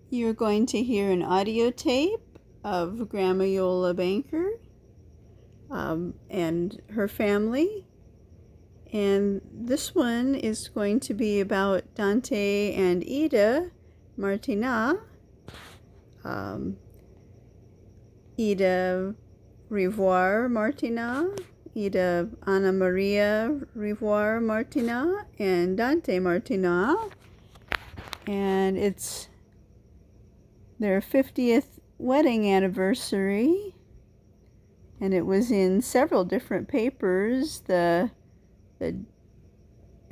You're going to hear an audio tape of Grandma Iole Banker and her family. And this one is going to be about Dante and Ida Martinat. Ida Rivoire Martinat, Ida Anna Maria Rivoire Martinat, and Dante Martinat. And it's their 50th wedding anniversary, and it was in several different papers. I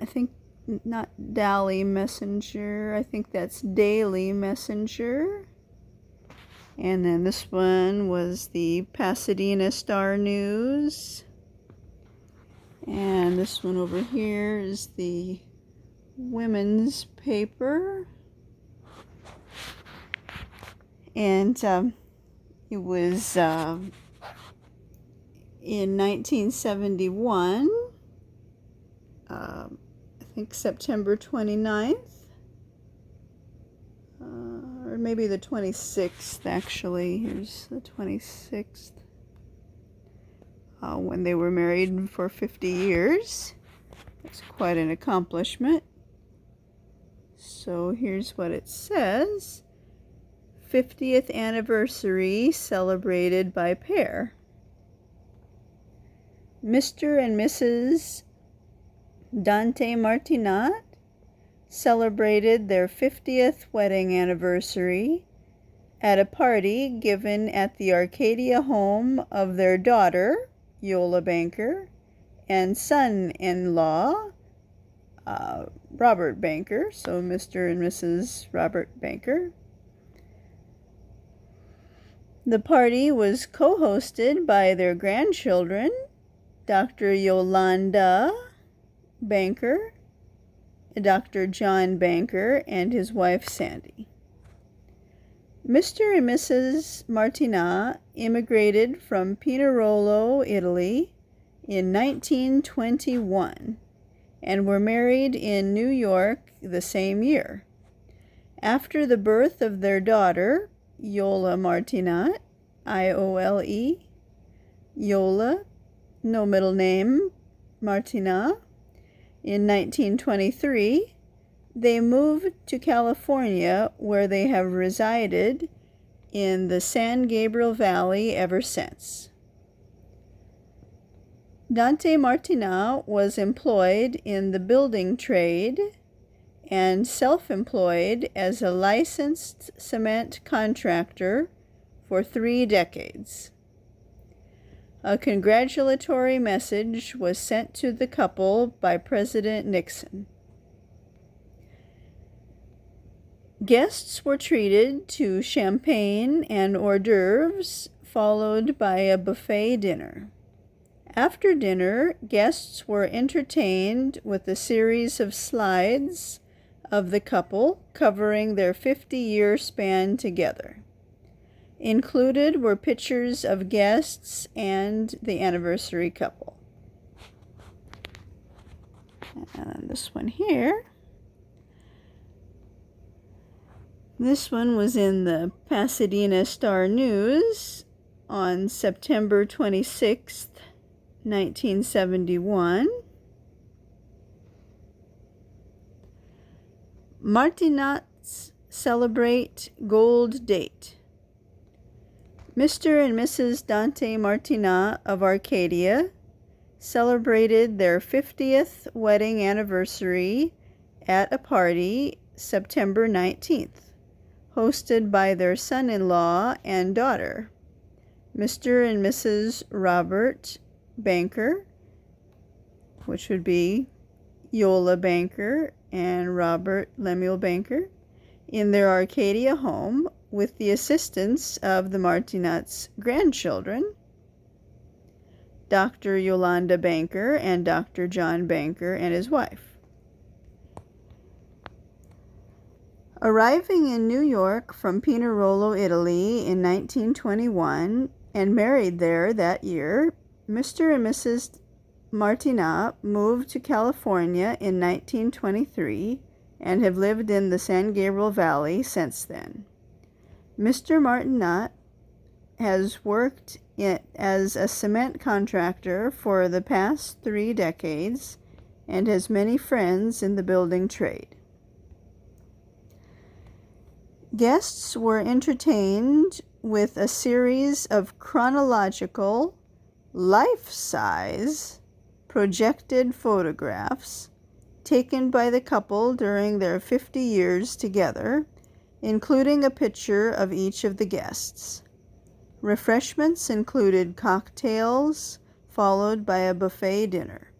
think not Daily Messenger, I think that's Daily Messenger. And then this one was the Pasadena Star News. And this one over here is the women's paper. And it was in 1971, I think September 29th, or maybe the 26th actually. Here's the 26th, when they were married for 50 years. That's quite an accomplishment. So here's what it says. 50th anniversary celebrated by pair. Mr. and Mrs. Dante Martinat celebrated their 50th wedding anniversary at a party given at the Arcadia home of their daughter, Iole Banker, and son-in-law, Robert Banker, so Mr. and Mrs. Robert Banker. The party was co-hosted by their grandchildren, Dr. Yolanda Banker, Dr. John Banker, and his wife Sandy. Mr. and Mrs. Martinat immigrated from Pinerolo, Italy in 1921 and were married in New York the same year. After the birth of their daughter, Iole Martinat, I-O-L-E, Iole, no middle name, Martinat, in 1923, they moved to California, where they have resided in the San Gabriel Valley ever since. Dante Martinat was employed in the building trade and self-employed as a licensed cement contractor for 3 decades. A congratulatory message was sent to the couple by President Nixon. Guests were treated to champagne and hors d'oeuvres, followed by a buffet dinner. After dinner, guests were entertained with a series of slides of the couple covering their 50-year span together. Included were pictures of guests and the anniversary couple. And this one here. This one was in the Pasadena Star News on September 26th, 1971. Martinats celebrate gold date. Mr. and Mrs. Dante Martinat of Arcadia celebrated their 50th wedding anniversary at a party September 19th, hosted by their son-in-law and daughter, Mr. and Mrs. Robert Banker, which would be Iole Banker and Robert Lemuel Banker, in their Arcadia home with the assistance of the Martinats' grandchildren, Dr. Yolanda Banker and Dr. John Banker and his wife. Arriving in New York from Pinerolo, Italy in 1921 and married there that year, Mr. and Mrs. Martinat moved to California in 1923 and have lived in the San Gabriel Valley since then. Mr. Martinat has worked as a cement contractor for the past 3 decades and has many friends in the building trade. Guests were entertained with a series of chronological, life-size, projected photographs taken by the couple during their 50 years together, including a picture of each of the guests. Refreshments included cocktails, followed by a buffet dinner.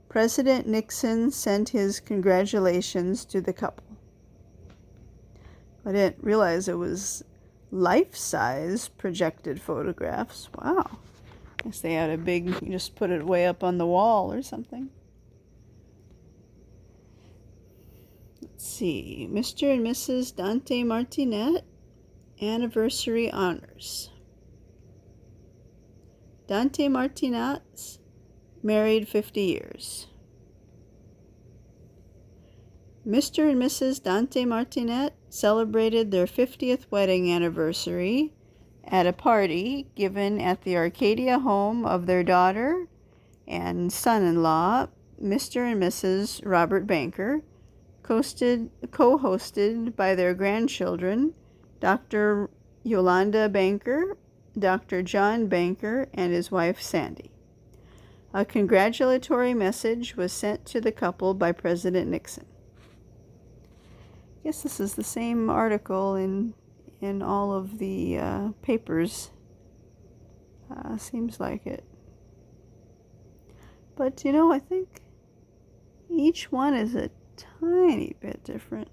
President Nixon sent his congratulations to the couple. I didn't realize it was life-size projected photographs. Wow. I guess they had a big, you just put it way up on the wall or something. Let's see. Mr. and Mrs. Dante Martinat, anniversary honors. Dante Martinat, married 50 years. Mr. and Mrs. Dante Martinat celebrated their 50th wedding anniversary at a party given at the Arcadia home of their daughter and son-in-law, Mr. and Mrs. Robert Banker, co-hosted by their grandchildren, Dr. Iole Banker, Dr. John Banker, and his wife Sandy. A congratulatory message was sent to the couple by President Nixon. I guess this is the same article in all of the papers. Seems like it. But you know, I think each one is a tiny bit different.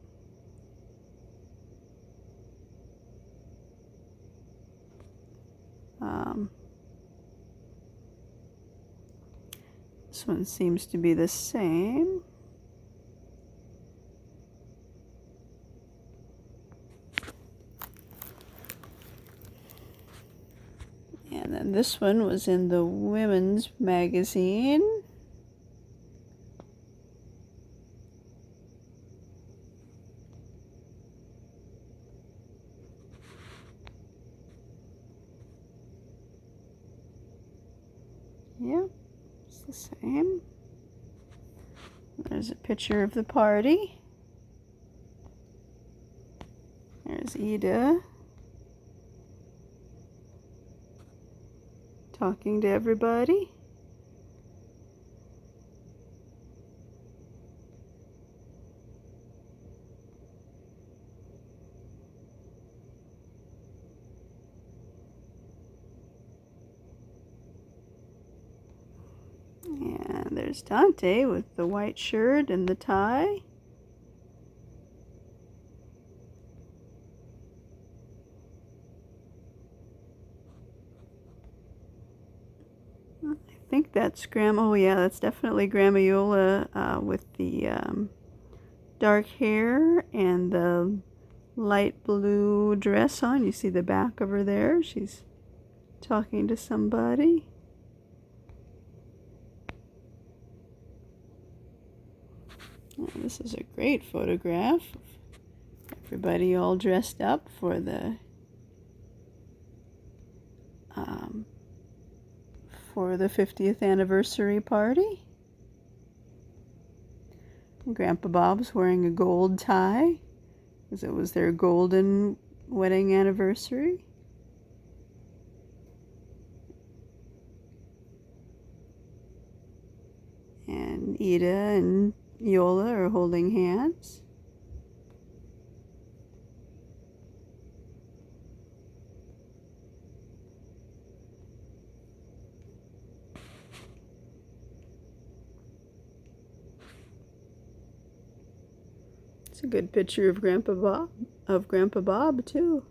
This one seems to be the same. And then this one was in the women's magazine. Yep, it's the same. There's a picture of the party. There's Ida talking to everybody. And there's Dante with the white shirt and the tie. I think that's Grandma. Oh yeah, that's definitely Grandma Iole with the dark hair and the light blue dress on. You see the back of her there. She's talking to somebody. Oh, this is a great photograph of everybody all dressed up for the 50th anniversary party. Grandpa Bob's wearing a gold tie because it was their golden wedding anniversary. And Ida and Iole are holding hands. It's a good picture of Grandpa Bob too.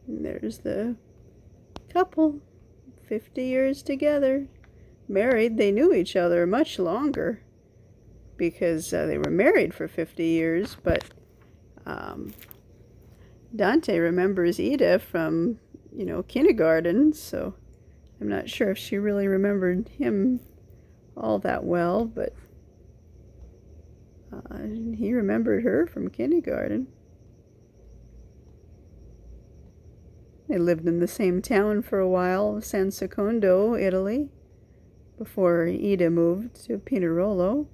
And there's the couple, 50 years together. married, they knew each other much longer because they were married for 50 years, but um, Dante remembers Ida from, kindergarten, so I'm not sure if she really remembered him all that well, but he remembered her from kindergarten. They lived in the same town for a while, San Secondo, Italy, before Ida moved to Pinerolo.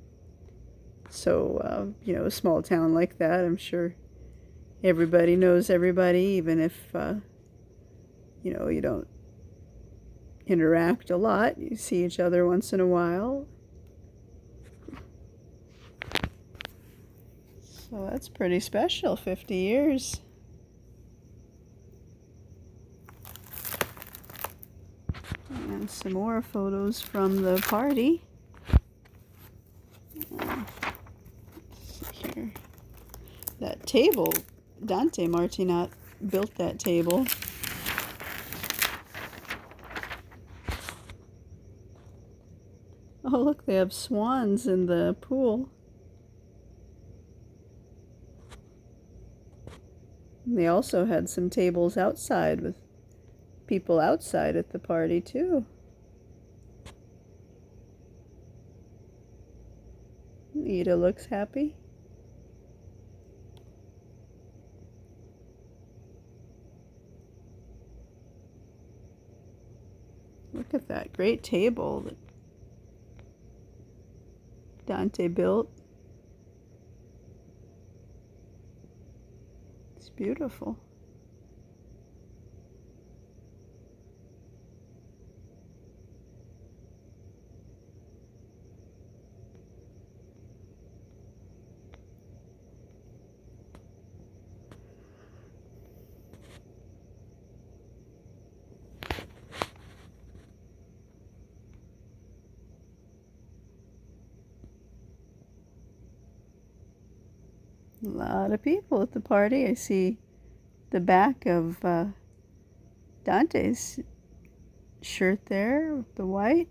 So, a small town like that, I'm sure everybody knows everybody, even if, you don't interact a lot. You see each other once in a while. So that's pretty special, 50 years. And some more photos from the party. Let's see here. That table, Dante Martinat built that table. Oh, look, they have swans in the pool. And they also had some tables outside with people outside at the party, too. Ida looks happy. Look at that great table that Dante built. It's beautiful. A lot of people at the party. I see the back of Dante's shirt there with the white.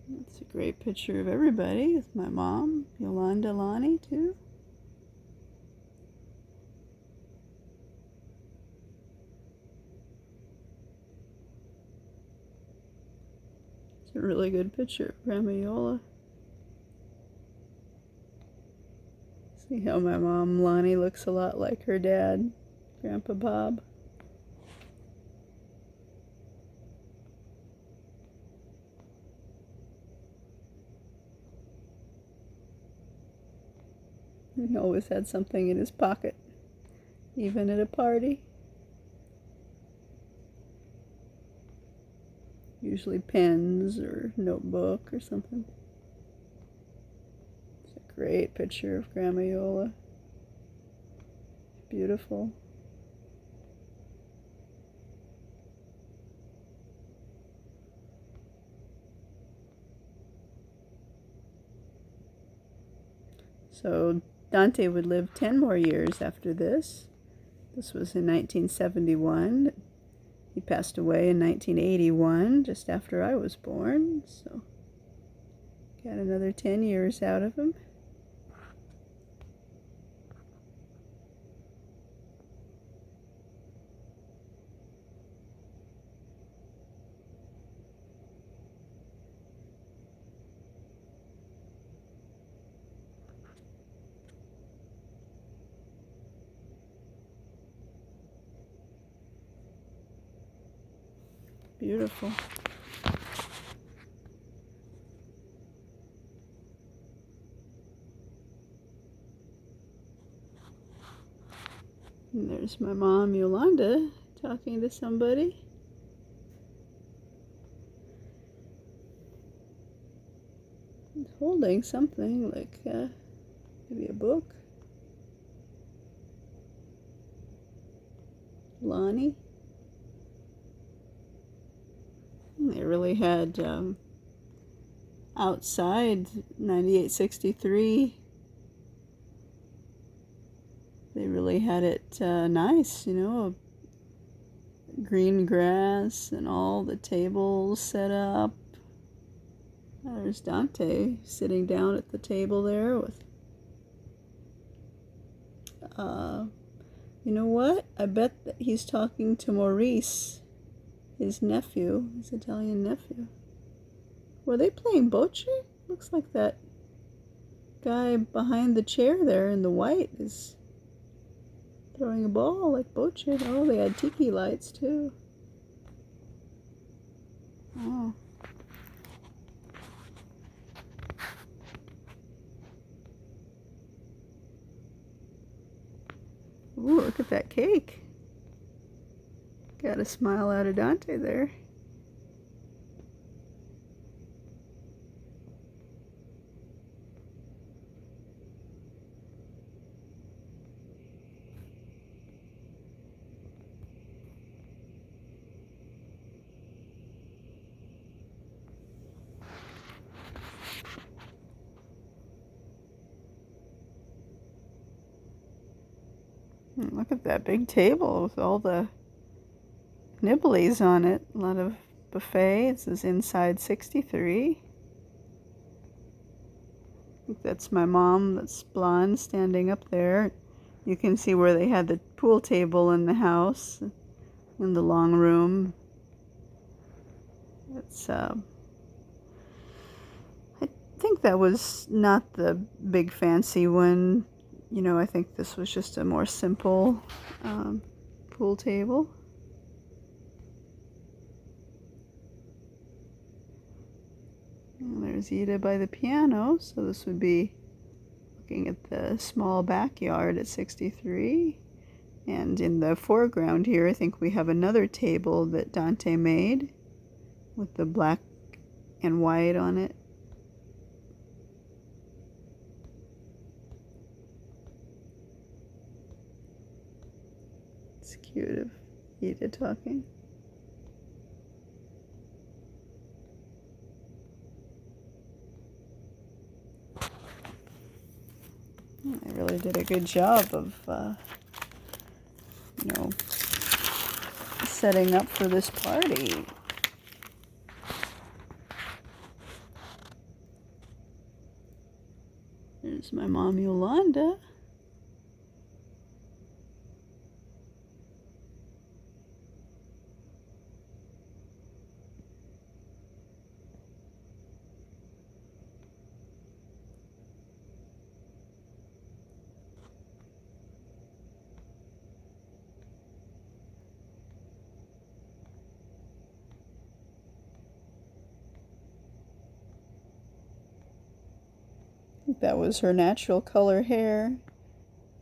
That's a great picture of everybody with my mom, Yolanda, Lonnie, too. It's a really good picture of Grandma Yola. See how my mom, Lonnie, looks a lot like her dad, Grandpa Bob. He always had something in his pocket, even at a party. Usually pens or notebook or something. It's a great picture of Grandma Yola. Beautiful. So Dante would live 10 more years after this. This was in 1971. He passed away in 1981, just after I was born. So got another 10 years out of him. Beautiful. And there's my mom, Yolanda, talking to somebody. He's holding something like maybe a book. Lonnie. really had outside 9863. They really had it nice, you know, green grass and all the tables set up. There's Dante sitting down at the table there with, you know what? I bet that he's talking to Maurice, his nephew, his Italian nephew. Were they playing bocce? Looks like that guy behind the chair there in the white is throwing a ball like bocce. Oh, they had tiki lights too. Oh. Ooh, look at that cake. Got a smile out of Dante there. Look at that big table with all the nibblies on it. A lot of buffet. This is inside 63. I think that's my mom, that's blonde, standing up there. You can see where they had the pool table in the house, in the long room. It's, I think that was not the big fancy one. You know, I think this was just a more simple pool table. And there's Ida by the piano, so this would be looking at the small backyard at 63. And in the foreground here, I think we have another table that Dante made with the black and white on it. It's cute of Ida talking. I really did a good job of, you know, setting up for this party. There's my mom, Yolanda. I think that was her natural color hair.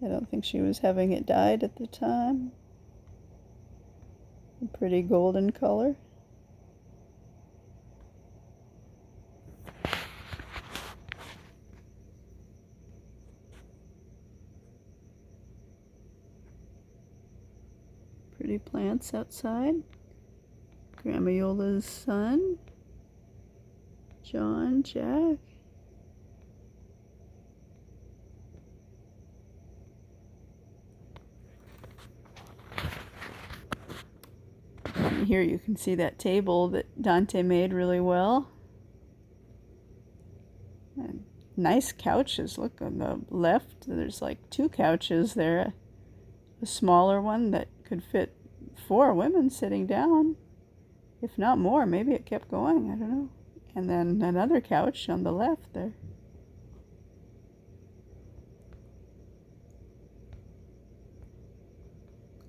I don't think she was having it dyed at the time. A pretty golden color. Pretty plants outside. Grandma Iola's son, John, Jack. And here you can see that table that Dante made really well. And nice couches. Look on the left, there's like 2 couches there. A smaller one that could fit 4 women sitting down, if not more. Maybe it kept going, I don't know. And then another couch on the left there.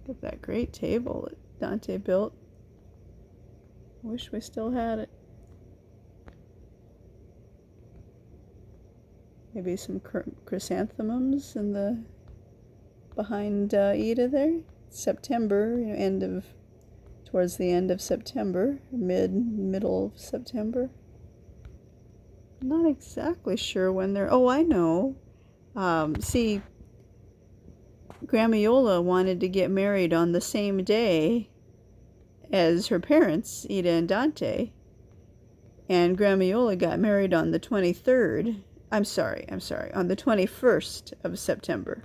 Look at that great table that Dante built. Wish we still had it. Maybe some chrysanthemums in the behind Ida there. September, you know, towards the end of September, middle of September. I'm not exactly sure when they're. Oh, I know. See, Grandma Iole wanted to get married on the same day as her parents, Ida and Dante. And Grandma Iole got married on the 23rd. On the 21st of September.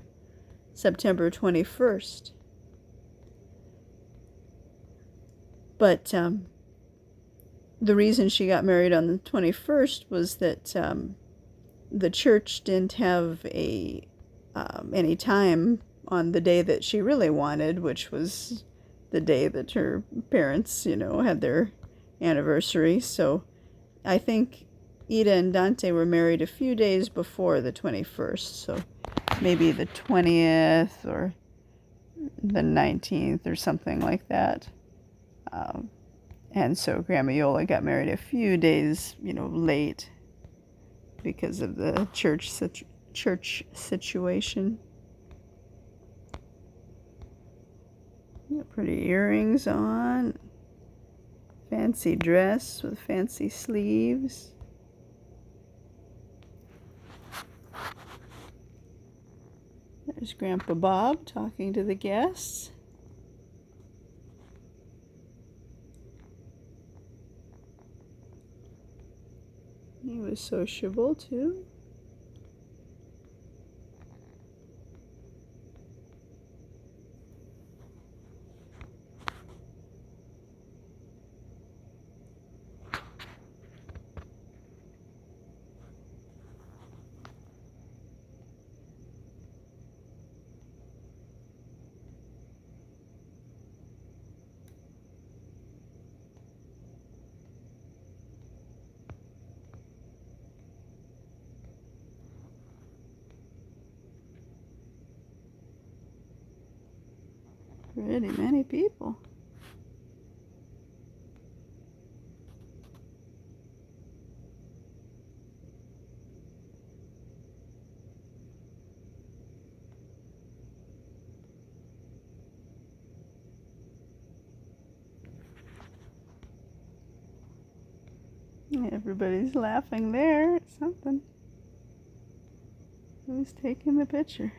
September 21st. But the reason she got married on the 21st was that the church didn't have any time on the day that she really wanted, which was the day that her parents, had their anniversary. So I think Ida and Dante were married a few days before the 21st, so maybe the 20th or the 19th or something like that. And so Grandma Iole got married a few days, late because of the church situation. Got pretty earrings on. Fancy dress with fancy sleeves. There's Grandpa Bob talking to the guests. He was sociable too. Pretty many people. Everybody's laughing there at something. Who's taking the picture?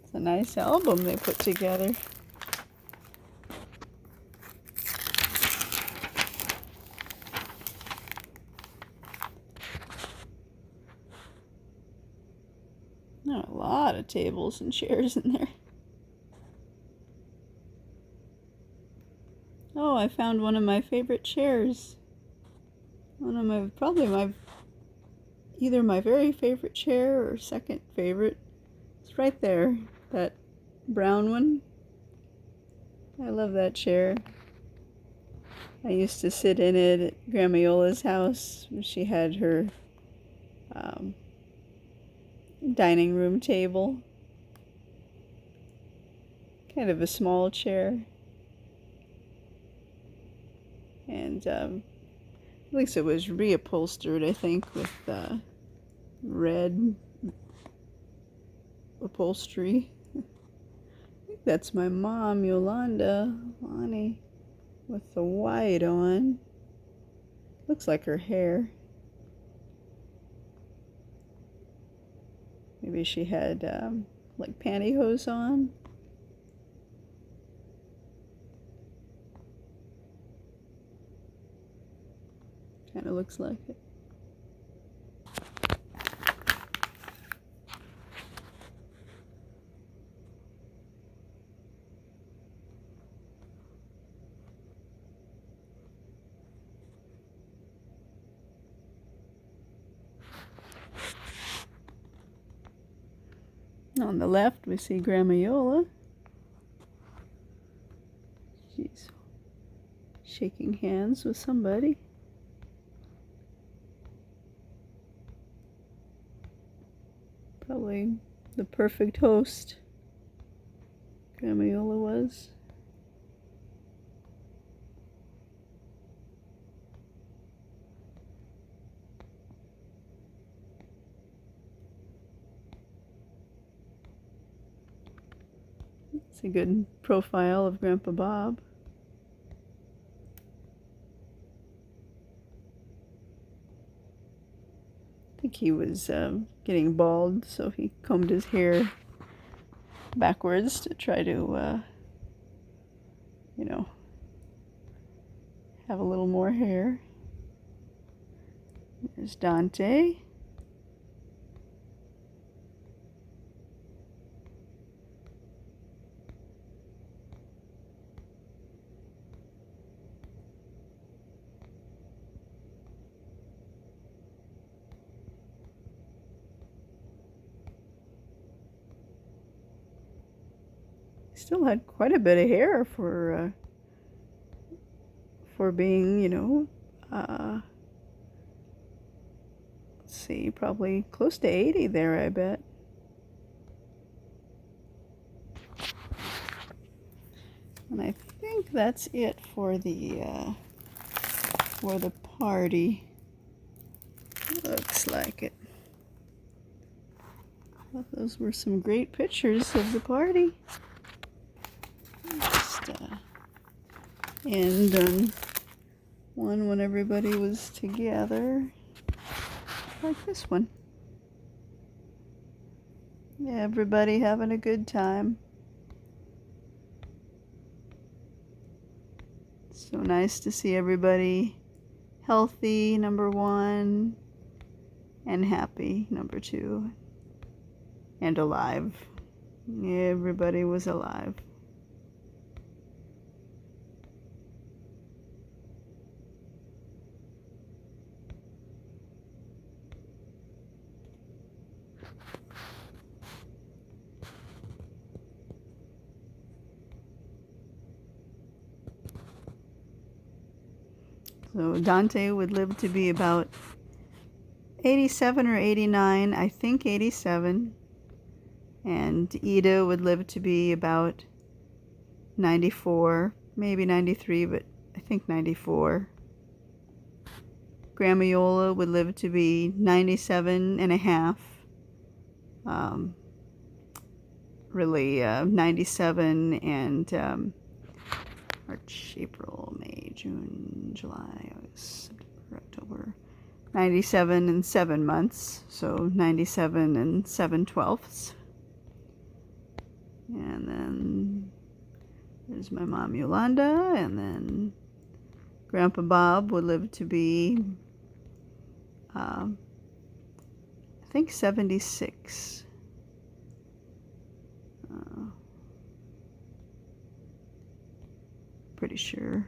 It's a nice album they put together. There are a lot of tables and chairs in there. Oh, I found one of my favorite chairs. Either my very favorite chair or second favorite. It's right there, that brown one. I love that chair. I used to sit in it at Grandma Iola's house. She had her dining room table. Kind of a small chair. And at least it was reupholstered, I think, with red upholstery. I think that's my mom, Yolanda, Lonnie, with the white on. Looks like her hair. Maybe she had like pantyhose on. Kind of looks like it. On the left, we see Grandma Iole. She's shaking hands with somebody. Probably the perfect host. Grandma Iole was. It's a good profile of Grandpa Bob. I think he was getting bald, so he combed his hair backwards to try to, you know, have a little more hair. There's Dante. Still had quite a bit of hair for being, you know, let's see, probably close to 80 there, I bet. And I think that's it for the party. Looks like it. Well, those were some great pictures of the party. Just end on one when everybody was together, like this one. Everybody having a good time. So nice to see everybody healthy, number one, and happy, number two, and alive. Everybody was alive. So Dante would live to be about 87 or 89, I think 87. And Ida would live to be about 94, maybe 93, but I think 94. Grandma Iole would live to be 97 and a half. Really, 97 and March, April, May, June, July, August, September, October. 97 and 7 months, so 97 and 7/12. And then there's my mom Yolanda, and then Grandpa Bob would live to be, I think 76. Pretty sure.